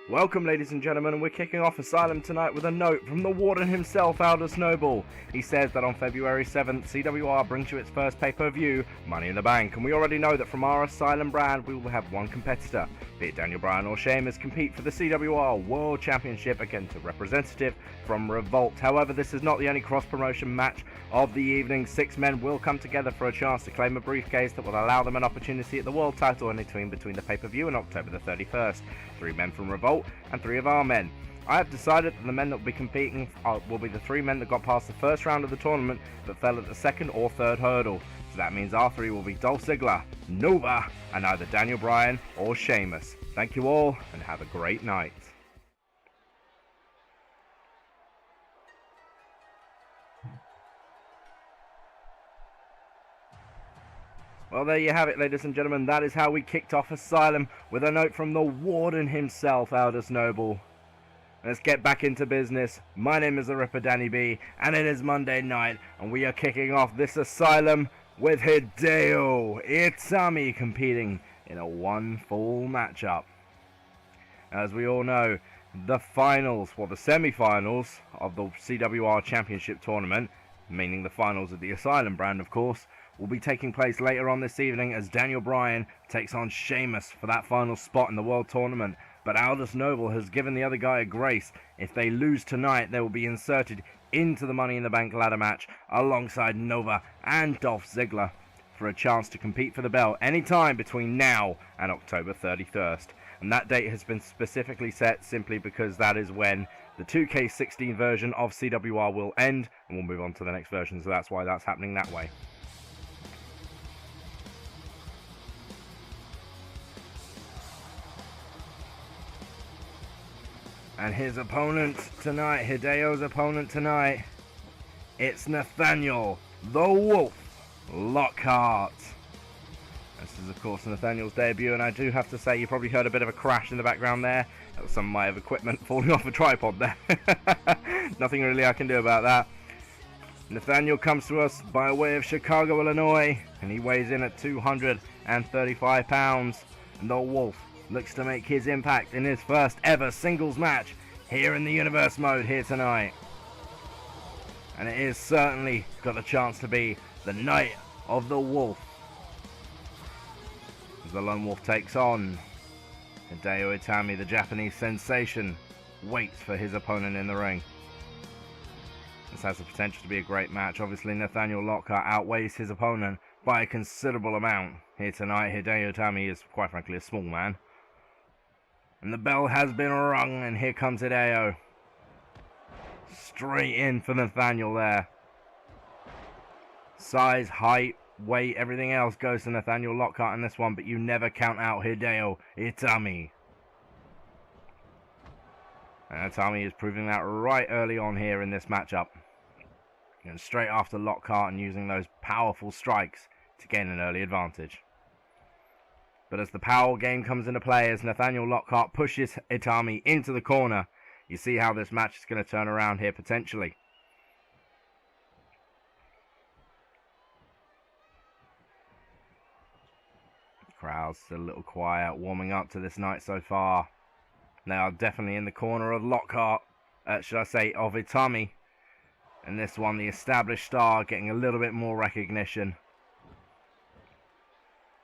Welcome, ladies and gentlemen, and we're kicking off Asylum tonight with a note from the Warden himself, Aldous Noble. He says that on February 7th, CWR brings you its first pay-per-view, Money in the Bank, and we already know that from our Asylum brand, we will have one competitor, be it Daniel Bryan or Sheamus, compete for the CWR World Championship against a representative from Revolt. However, this is not the only cross-promotion match of the evening. 6 men will come together for a chance to claim a briefcase that will allow them an opportunity at the world title between the pay-per-view and October the 31st. 3 men from Revolt and 3 of our men. I have decided that the men that will be competing will be the 3 men that got past the first round of the tournament but fell at the second or third hurdle. So that means our 3 will be Dolph Ziggler, Nova, and either Daniel Bryan or Sheamus. Thank you all and have a great night. Well, there you have it, ladies and gentlemen. That is how we kicked off Asylum with a note from the Warden himself, Aldous Noble. Let's get back into business. My name is the Ripper Danny B, and it is Monday night, and we are kicking off this Asylum with Hideo Itami competing in a 1 full matchup. As we all know, the finals, the semi-finals of the CWR Championship Tournament, meaning the finals of the Asylum brand, of course, will be taking place later on this evening as Daniel Bryan takes on Sheamus for that final spot in the World Tournament. But Aldous Noble has given the other guy a grace. If they lose tonight, they will be inserted into the Money in the Bank ladder match alongside Nova and Dolph Ziggler for a chance to compete for the belt anytime between now and October 31st. And that date has been specifically set simply because that is when the 2K16 version of CWR will end, and we'll move on to the next version, so that's why that's happening that way. And his opponent tonight, Hideo's opponent tonight, it's Nathaniel the Wolf Lockhart. This is, of course, Nathaniel's debut, and I do have to say you probably heard a bit of a crash in the background there. That was some of my equipment falling off a tripod there. Nothing really I can do about that. Nathaniel comes to us by way of Chicago, Illinois, and he weighs in at 235 pounds. And the Wolf looks to make his impact in his first ever singles match here in the Universe mode here tonight. And it is certainly got a chance to be the night of the Wolf. As the Lone Wolf takes on Hideo Itami, the Japanese sensation, waits for his opponent in the ring. This has the potential to be a great match. Obviously, Nathaniel Lockhart outweighs his opponent by a considerable amount here tonight. Hideo Itami is, quite frankly, a small man. And the bell has been rung, and here comes Hideo. Straight in for Nathaniel there. Size, height, weight, everything else goes to Nathaniel Lockhart in this one, but you never count out Hideo Itami. And Itami is proving that right early on here in this matchup. And straight after Lockhart and using those powerful strikes to gain an early advantage. But as the power game comes into play, as Nathaniel Lockhart pushes Itami into the corner, you see how this match is going to turn around here potentially. The crowd's still a little quiet, warming up to this night so far. They are definitely in the corner of Lockhart, should I say of Itami. And this one, the established star, getting a little bit more recognition.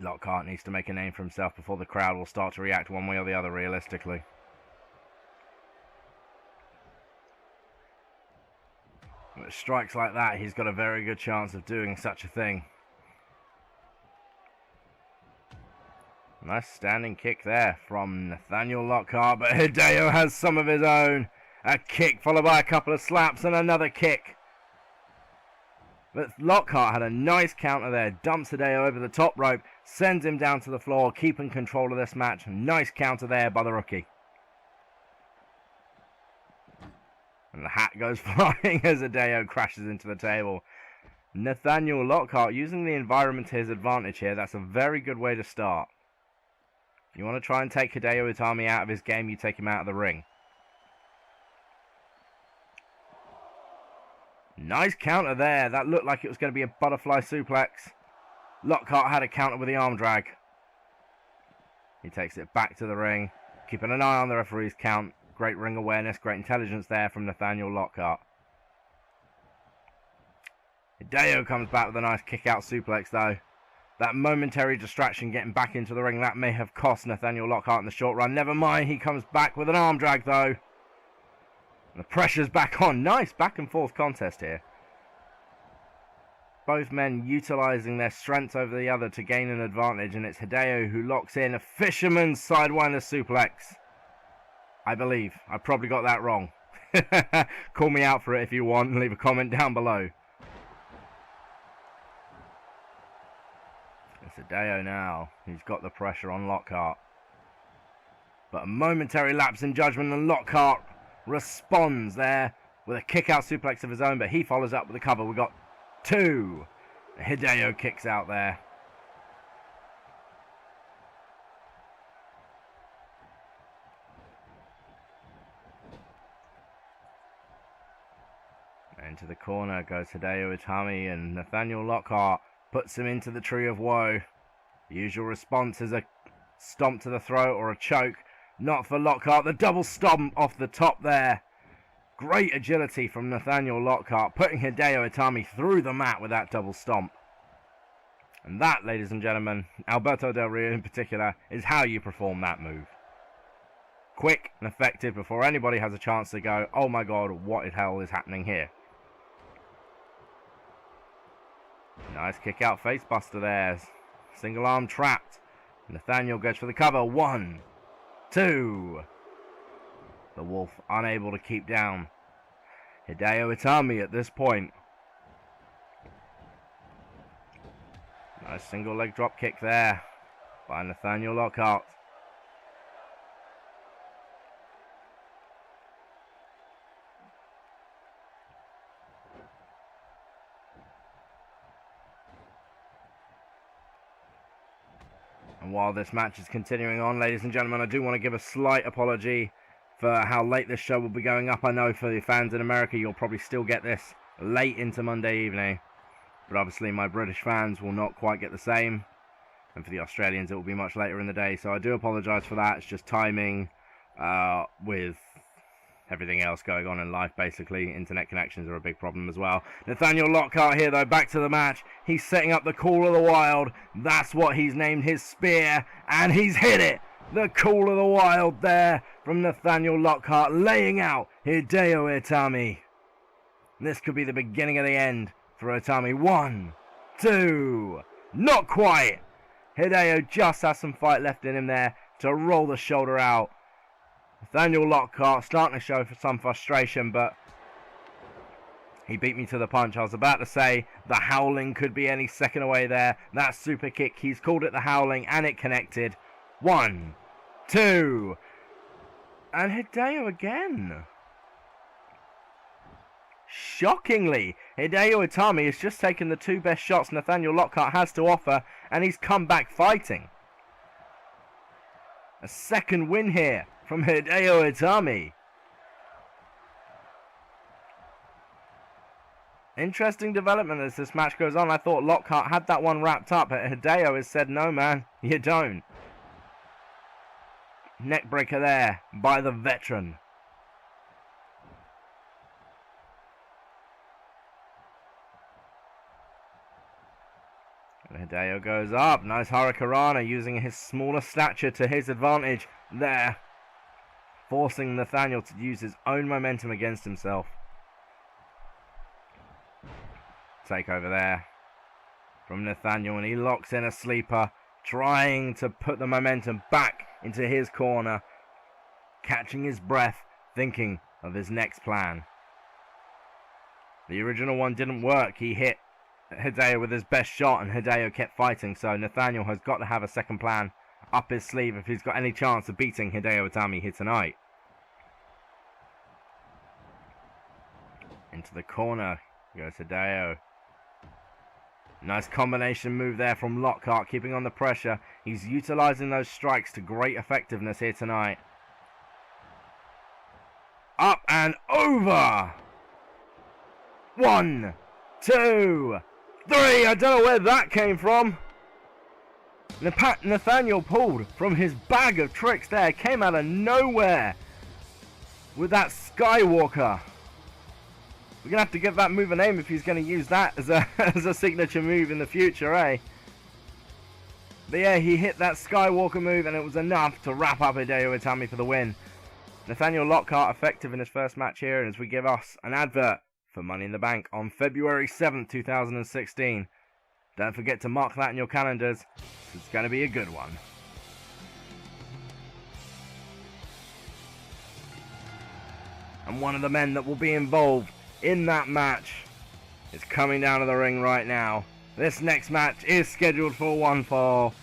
Lockhart needs to make a name for himself before the crowd will start to react one way or the other, realistically. With strikes like that, he's got a very good chance of doing such a thing. Nice standing kick there from Nathaniel Lockhart, but Hideo has some of his own. A kick followed by a couple of slaps and another kick. But Lockhart had a nice counter there, dumps Hideo over the top rope, sends him down to the floor, keeping control of this match. Nice counter there by the rookie. And the hat goes flying as Hideo crashes into the table. Nathaniel Lockhart using the environment to his advantage here. That's a very good way to start. If you want to try and take Hideo Itami out of his game, you take him out of the ring. Nice counter there. That looked like it was going to be a butterfly suplex. Lockhart had a counter with the arm drag. He takes it back to the ring. Keeping an eye on the referee's count. Great ring awareness, great intelligence there from Nathaniel Lockhart. Hideo comes back with a nice kick-out suplex though. That momentary distraction getting back into the ring, that may have cost Nathaniel Lockhart in the short run. Never mind, he comes back with an arm drag though. The pressure's back on. Nice back and forth contest here. Both men utilising their strengths over the other to gain an advantage, and it's Hideo who locks in a fisherman's sidewinder suplex. I believe. I probably got that wrong. Call me out for it if you want and leave a comment down below. It's Hideo now. He's got the pressure on Lockhart. But a momentary lapse in judgment, and Lockhart responds there with a kick-out suplex of his own, but he follows up with a cover. We got 2. Hideo kicks out there. Into the corner goes Hideo Itami, and Nathaniel Lockhart puts him into the tree of woe. The usual response is a stomp to the throat or a choke. Not for Lockhart. The double stomp off the top there. Great agility from Nathaniel Lockhart, putting Hideo Itami through the mat with that double stomp. And that, ladies and gentlemen, Alberto Del Rio in particular, is how you perform that move. Quick and effective before anybody has a chance to go, oh my god, what the hell is happening here? Nice kick out facebuster there. Single arm trapped. Nathaniel goes for the cover. 1, 2. The Wolf unable to keep down Hideo Itami at this point. Nice single leg drop kick there by Nathaniel Lockhart. And while this match is continuing on, ladies and gentlemen, I do want to give a slight apology for how late this show will be going up. I know for the fans in America, you'll probably still get this late into Monday evening. But obviously my British fans will not quite get the same. And for the Australians, it will be much later in the day. So I do apologise for that. It's just timing with everything else going on in life, basically. Internet connections are a big problem as well. Nathaniel Lockhart here, though, back to the match. He's setting up the Call of the Wild. That's what he's named his spear. And he's hit it. The Call of the Wild there from Nathaniel Lockhart, laying out Hideo Itami. This could be the beginning of the end for Itami. 1, 2. Not quite. Hideo just has some fight left in him there to roll the shoulder out. Nathaniel Lockhart starting to show for some frustration, but he beat me to the punch. I was about to say the howling could be any second away there. That super kick, he's called it the howling, and it connected. 1, 2. And Hideo again. Shockingly, Hideo Itami has just taken the 2 best shots Nathaniel Lockhart has to offer, and he's come back fighting. A second win here from Hideo Itami. Interesting development as this match goes on. I thought Lockhart had that one wrapped up, but Hideo has said, no man, you don't. Neckbreaker there by the veteran. And Hideo goes up. Nice Hurricanrana, using his smaller stature to his advantage there. Forcing Nathaniel to use his own momentum against himself. Takeover there from Nathaniel, and he locks in a sleeper, trying to put the momentum back into his corner, catching his breath, thinking of his next plan. The original one didn't work. He hit Hideo with his best shot, and Hideo kept fighting, so Nathaniel has got to have a second plan up his sleeve if he's got any chance of beating Hideo Itami here tonight. Into the corner goes Hideo. Nice combination move there from Lockhart, keeping on the pressure. He's utilising those strikes to great effectiveness here tonight. Up and over! 1, 2, 3! I don't know where that came from. Nathaniel pulled from his bag of tricks there, came out of nowhere with that Skywalker. We're going to have to give that move a name if he's going to use that as a, as a signature move in the future, eh? But yeah, he hit that Skywalker move and it was enough to wrap up Hideo Itami for the win. Nathaniel Lockhart effective in his first match here as we give us an advert for Money in the Bank on February 7th, 2016. Don't forget to mark that in your calendars. It's going to be a good one. And one of the men that will be involved in that match is coming down to the ring right now. This next match is scheduled for one fall.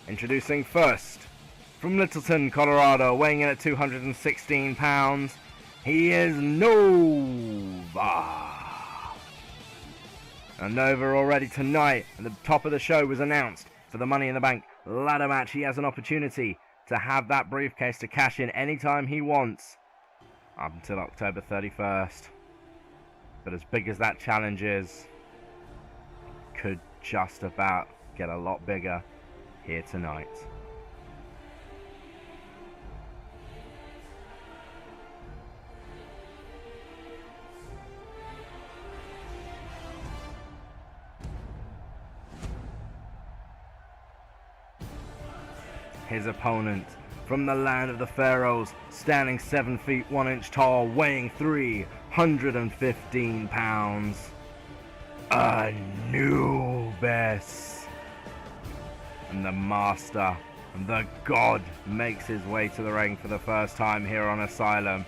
Introducing first, from Littleton, Colorado, weighing in at 216 pounds, he is Nova. And Nova already tonight, at the top of the show, was announced for the Money in the Bank ladder match. He has an opportunity to have that briefcase to cash in anytime he wants, up until October 31st. But as big as that challenge is, could just about get a lot bigger here tonight. His opponent from the land of the Pharaohs, standing 7 feet 1 inch tall, weighing 315 pounds, Anubis. And the master, the god, makes his way to the ring for the first time here on Asylum.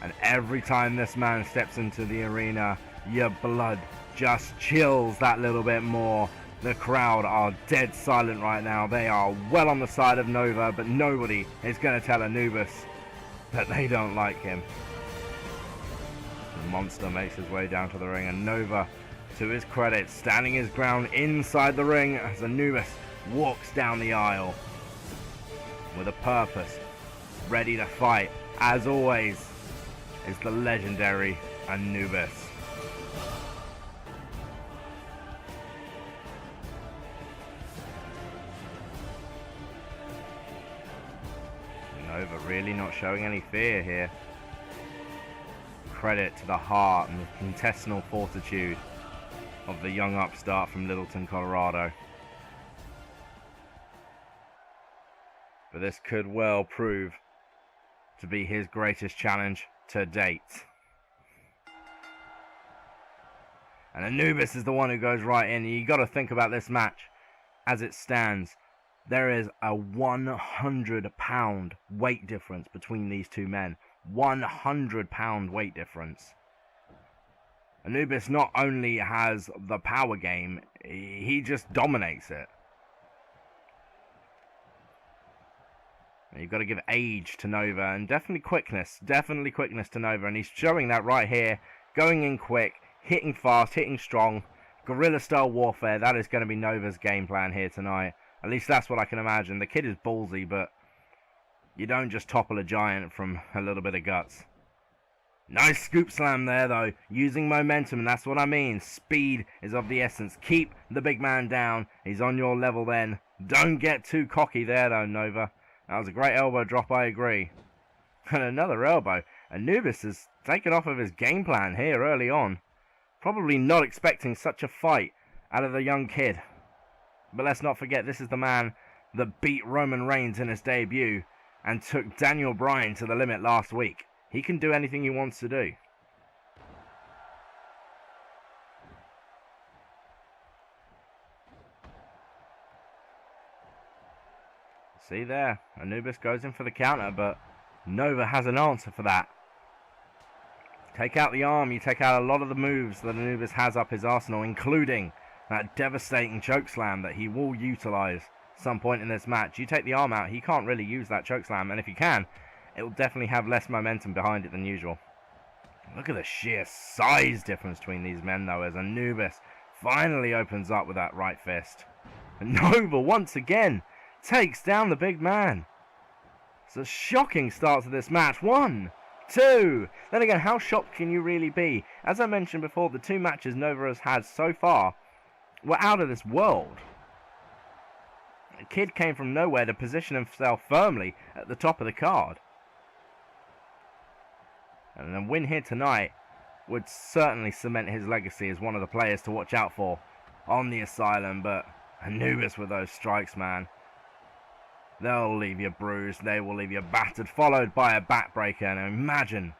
And every time this man steps into the arena, your blood just chills that little bit more. The crowd are dead silent right now. They are well on the side of Nova, but nobody is going to tell Anubis that they don't like him. The monster makes his way down to the ring, and Nova, to his credit, standing his ground inside the ring as Anubis walks down the aisle with a purpose, ready to fight. As always, is the legendary Anubis. Nova really not showing any fear here. Credit to the heart and the intestinal fortitude of the young upstart from Littleton, Colorado. But this could well prove to be his greatest challenge to date. And Anubis is the one who goes right in. You got to think about this match as it stands. There is a 100-pound weight difference between these two men. 100-pound weight difference. Anubis not only has the power game, he just dominates it. You've got to give age to Nova, and definitely quickness to Nova, and he's showing that right here. Going in quick, hitting fast, hitting strong, guerrilla style warfare. That is going to be Nova's game plan here tonight. At least that's what I can imagine. The kid is ballsy, but you don't just topple a giant from a little bit of guts. Nice scoop slam there, though. Using momentum, and that's what I mean. Speed is of the essence. Keep the big man down. He's on your level then. Don't get too cocky there, though, Nova. That was a great elbow drop, I agree. And another elbow. Anubis has taken off of his game plan here early on. Probably not expecting such a fight out of the young kid. But let's not forget, this is the man that beat Roman Reigns in his debut and took Daniel Bryan to the limit last week. He can do anything he wants to do. See there, Anubis goes in for the counter, but Nova has an answer for that. Take out the arm, you take out a lot of the moves that Anubis has up his arsenal, including that devastating chokeslam that he will utilize some point in this match. You take the arm out, he can't really use that chokeslam, and if he can, it will definitely have less momentum behind it than usual. Look at the sheer size difference between these men, though, as Anubis finally opens up with that right fist. And Nova, once again, takes down the big man. It's a shocking start to this match. 1, 2. Then again, how shocked can you really be? As I mentioned before, the two matches Nova has had so far were out of this world. The kid came from nowhere to position himself firmly at the top of the card. And a win here tonight would certainly cement his legacy as one of the players to watch out for on the Asylum. But Anubis with those strikes, man. They'll leave you bruised, they will leave you battered, followed by a backbreaker. And imagine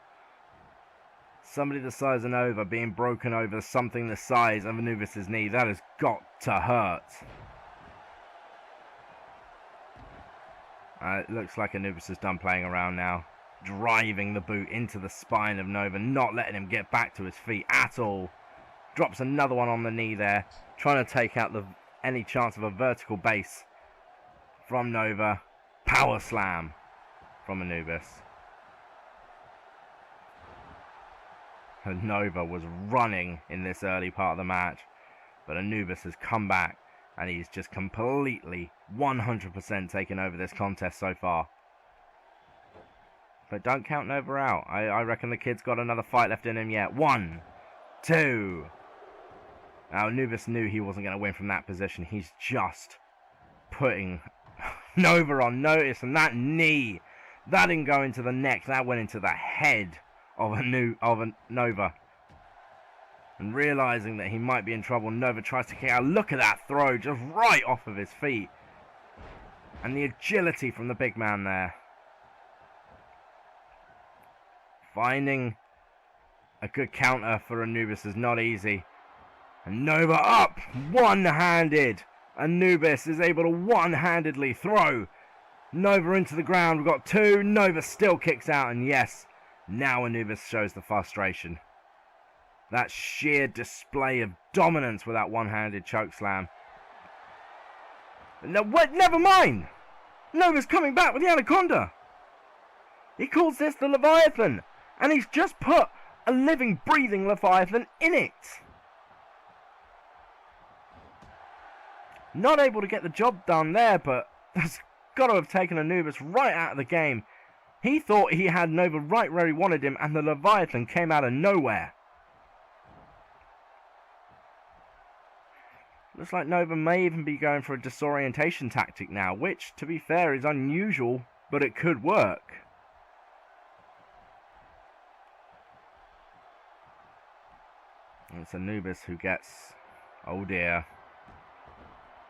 somebody the size of Nova being broken over something the size of Anubis' knee. That has got to hurt. It looks like Anubis is done playing around now. Driving the boot into the spine of Nova, not letting him get back to his feet at all. Drops another one on the knee there, trying to take out any chance of a vertical base from Nova. Power slam from Anubis. And Nova was running in this early part of the match, but Anubis has come back and he's just completely 100% taken over this contest so far. But don't count Nova out. I reckon the kid's got another fight left in him yet. 1, 2. Now, Anubis knew he wasn't going to win from that position. He's just putting Nova on notice. And that knee, that didn't go into the neck. That went into the head of Nova. And realizing that he might be in trouble, Nova tries to kick out. Look at that throw, just right off of his feet. And the agility from the big man there. Finding a good counter for Anubis is not easy. And Nova up, one-handed. Anubis is able to one-handedly throw Nova into the ground. We've got 2. Nova still kicks out, and yes, now Anubis shows the frustration. That sheer display of dominance with that one-handed chokeslam. No, what? Never mind. Nova's coming back with the Anaconda. He calls this the Leviathan. And he's just put a living, breathing Leviathan in it. Not able to get the job done there, but that's got to have taken Anubis right out of the game. He thought he had Nova right where he wanted him, and the Leviathan came out of nowhere. Looks like Nova may even be going for a disorientation tactic now, which, to be fair, is unusual, but it could work. It's Anubis who gets... Oh dear.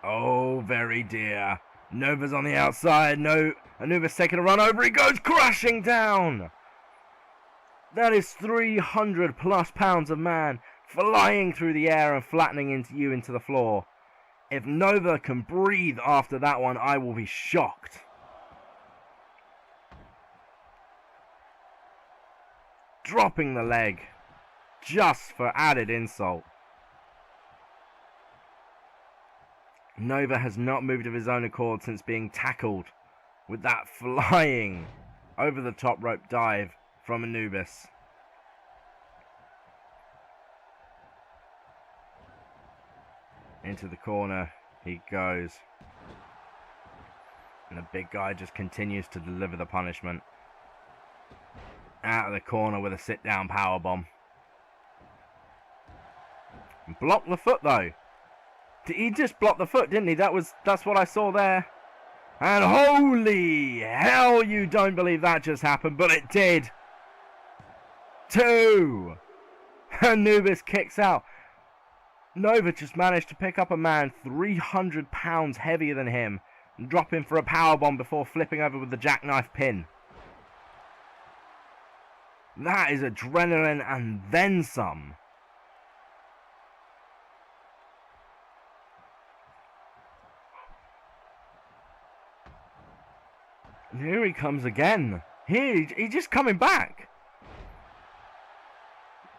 Oh, very dear. Nova's on the outside. No, Anubis taking a run over. He goes crashing down. That is 300 plus pounds of man flying through the air and flattening into the floor. If Nova can breathe after that one, I will be shocked. Dropping the leg. Just for added insult. Nova has not moved of his own accord since being tackled with that flying over the top rope dive from Anubis. Into the corner he goes. And the big guy just continues to deliver the punishment. Out of the corner with a sit down powerbomb. Blocked the foot though. He just blocked the foot, didn't he? That's what I saw there. And holy hell, you don't believe that just happened, but it did. 2. Anubis kicks out. Nova just managed to pick up a man 300 pounds heavier than him and drop him for a powerbomb before flipping over with the jackknife pin. That is adrenaline and then some. And here he comes again. He's just coming back.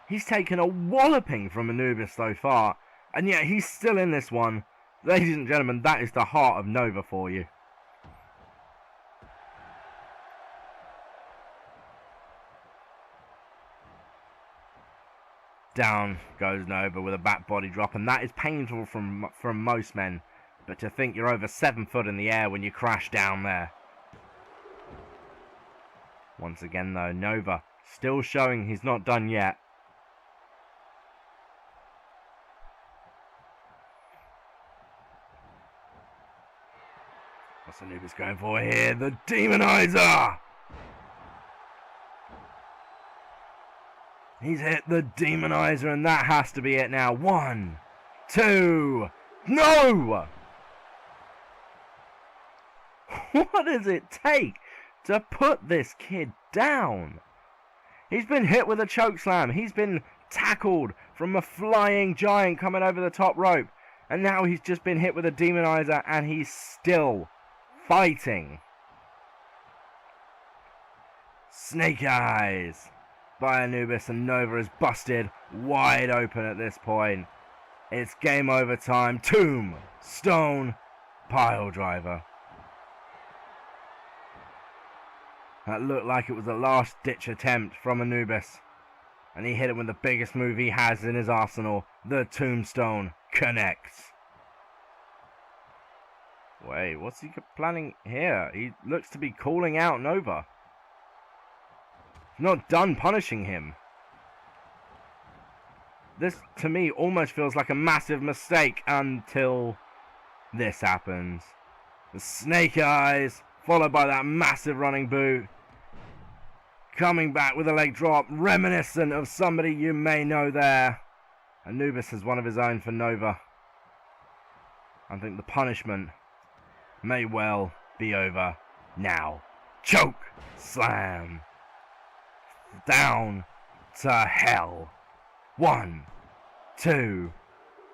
He's taken a walloping from Anubis so far, and yet he's still in this one. Ladies and gentlemen, that is the heart of Nova for you. Down goes Nova with a back body drop, and that is painful from most men. But to think you're over 7 foot in the air when you crash down there. Once again though, Nova still showing he's not done yet. What's Anubis going for here? The Demonizer! He's hit the Demonizer, and that has to be it now. 1, 2, no! What does it take to put this kid down? He's been hit with a chokeslam. He's been tackled from a flying giant coming over the top rope. And now he's just been hit with a Demonizer, and he's still fighting. Snake Eyes by Anubis, and Nova is busted wide open at this point. It's game over time. Tombstone pile driver. That looked like it was a last ditch attempt from Anubis, and he hit it with the biggest move he has in his arsenal. The Tombstone connects. Wait, what's he planning here? He looks to be calling out Nova. He's not done punishing him. This, to me, almost feels like a massive mistake until this happens. The Snake Eyes, followed by that massive running boot. Coming back with a leg drop, reminiscent of somebody you may know there. Anubis has one of his own for Nova. I think the punishment may well be over now. Choke slam. Down to hell. 1, 2,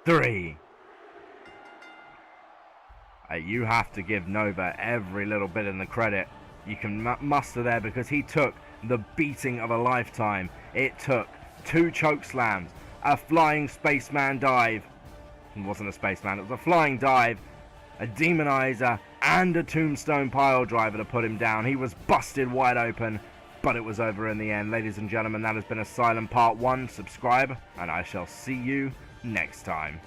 3. You have to give Nova every little bit in the credit you can muster there, because he took the beating of a lifetime. It took 2 choke slams, a flying spaceman dive. It wasn't a spaceman, it was a flying dive, a Demonizer, and a Tombstone pile driver to put him down. He was busted wide open, but it was over in the end. Ladies and gentlemen, that has been Asylum Part 1. Subscribe, and I shall see you next time.